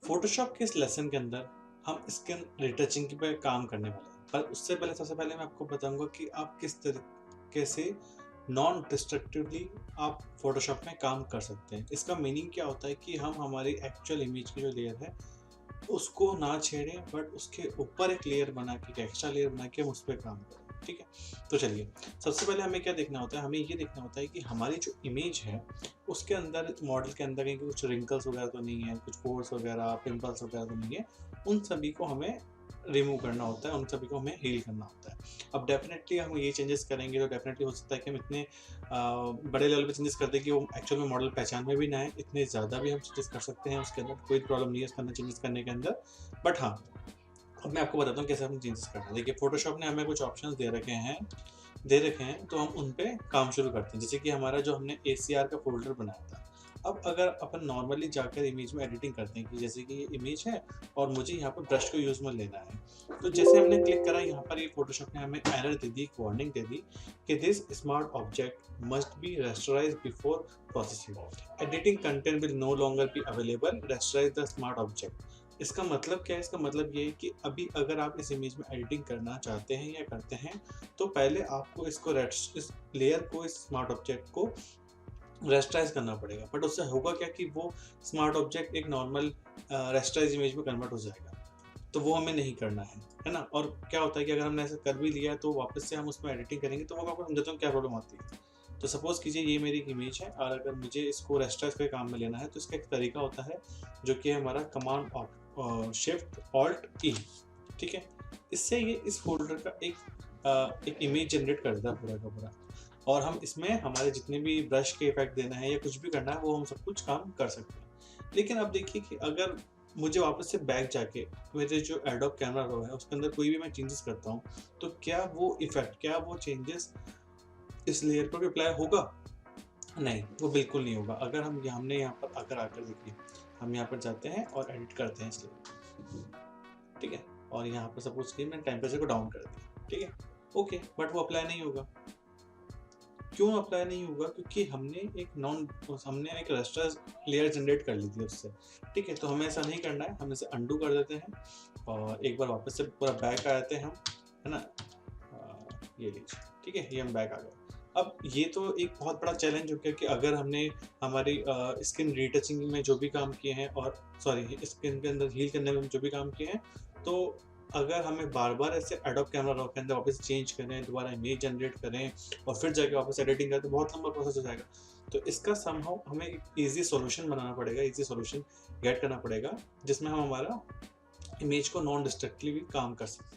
Photoshop के इस lesson के अंदर हम स्किन रिटचिंग पे काम करने वाले हैं, पर उससे पहले सबसे पहले मैं आपको बताऊंगा कि आप किस तरीके से नॉन डिस्ट्रक्टिवली आप फोटोशॉप में काम कर सकते हैं। इसका मीनिंग क्या होता है कि हम हमारी एक्चुअल इमेज की जो लेयर है उसको ना छेड़ें, बट उसके ऊपर एक लेयर बना के, एक एक्स्ट्रा लेयर बना के हम उस पर काम करें। ठीक है, तो चलिए सबसे पहले हमें क्या देखना होता है, हमें ये देखना होता है कि हमारी जो इमेज है उसके अंदर, मॉडल के अंदर कहीं कुछ रिंकल्स वगैरह तो नहीं है, कुछ पोर्स वगैरह, पिंपल्स वगैरह तो नहीं है। उन सभी को हमें रिमूव करना होता है, उन सभी को हमें हील करना होता है। अब डेफिनेटली हम ये चेंजेस करेंगे तो डेफिनेटली हो सकता है कि हम इतने बड़े लेवल पे चेंजेस कर दें कि वो एक्चुअल में मॉडल पहचान में भी ना आए। इतने ज़्यादा भी हम चेंजेस कर सकते हैं, उसके अंदर कोई प्रॉब्लम नहीं है उसके अंदर चेंजेस करने के अंदर। बट हाँ, अब मैं आपको बताता हूँ कैसे हम चेंजेस करते हैं। देखिए, फोटोशॉप ने हमें कुछ ऑप्शंस दे रखे हैं, तो हम उन पे काम शुरू करते हैं। जैसे कि हमारा जो हमने ACR का फ़ोल्डर बनाया था, अब अगर अपन नॉर्मली जाकर इमेज में एडिटिंग करते हैं कि जैसे कि ये इमेज है और मुझे यहाँ पर ब्रश को यूज़ में लेना है, तो जैसे हमने क्लिक करा यहाँ पर, ये फोटोशॉप ने हमें एरर दे दी, एक वार्निंग दे दी कि this smart object must be rasterize before processing. Editing content will no longer be available, rasterize the smart object. इसका मतलब क्या है? इसका मतलब ये है कि अभी अगर आप इस इमेज में एडिटिंग करना चाहते हैं या करते हैं, तो पहले आपको इस लेयर को, इस स्मार्ट ऑब्जेक्ट को रेस्टराइज करना पड़ेगा। बट उससे होगा क्या कि वो स्मार्ट ऑब्जेक्ट एक नॉर्मल रेस्टराइज इमेज में कन्वर्ट हो जाएगा, तो वो हमें नहीं करना है ना। और क्या होता है कि अगर हमने ऐसा कर भी लिया तो वापस से हम उसमें एडिटिंग करेंगे, तो वो मैं आपको समझाता हूँ क्या प्रॉब्लम आती है। तो सपोज कीजिए ये मेरी एक इमेज है और अगर मुझे इसको रेस्टराइज के काम में लेना है, तो इसका एक तरीका होता है जो कि हमारा कमांड शिफ्ट ऑल्ट ई। ठीक है, इससे ये इस फोल्डर का एक इमेज जनरेट कर देता है पूरा का पूरा, और हम इसमें हमारे जितने भी ब्रश के इफेक्ट देना है या कुछ भी करना है वो हम सब कुछ काम कर सकते हैं। लेकिन अब देखिए कि अगर मुझे वापस से बैक जाके मेरे जो एडोब कैमरा रो है उसके अंदर कोई भी मैं चेंजेस करता हूँ, तो क्या वो इफेक्ट, क्या वो चेंजेस इस लेयर पर अप्लाई होगा? नहीं, वो बिल्कुल नहीं होगा। अगर हमने यहाँ पर अगर आकर देखिए, हम यहाँ पर जाते हैं और एडिट करते हैं इस लेयर, ठीक है, और यहाँ पर सपोज कि मैंने टेम्परेचर को डाउन कर दिया, ठीक है, ओके, बट वो अप्लाई नहीं होगा। क्यों अप्लाई नहीं होगा? क्योंकि हमने एक रेस्टर्स लेयर जनरेट कर ली थी उससे। ठीक है, तो हमें ऐसा नहीं करना है, हम इसे अंडू कर देते हैं और एक बार वापस से पूरा बैक आ जाते हैं हम, है ना। ये लीजिए, ठीक है, ये हम बैक आ गए। अब ये तो एक बहुत बड़ा चैलेंज हो गया कि अगर हमने हमारी स्किन रीटचिंग में जो भी काम किए हैं, और सॉरी, स्किन के अंदर हील करने में जो भी काम किए हैं, तो अगर हमें बार बार ऐसे एडोब कैमरा रो के अंदर वापस चेंज करें, दोबारा इमेज जनरेट करें और फिर जाके वापस एडिटिंग करें, तो बहुत लंबा प्रोसेस हो जाएगा। तो इसका समहाउ हमें एक ईजी सॉल्यूशन बनाना पड़ेगा, ईजी सॉल्यूशन गेट करना पड़ेगा, जिसमें हम हमारा इमेज को नॉन डिस्ट्रक्टिवली काम कर सकते हैं।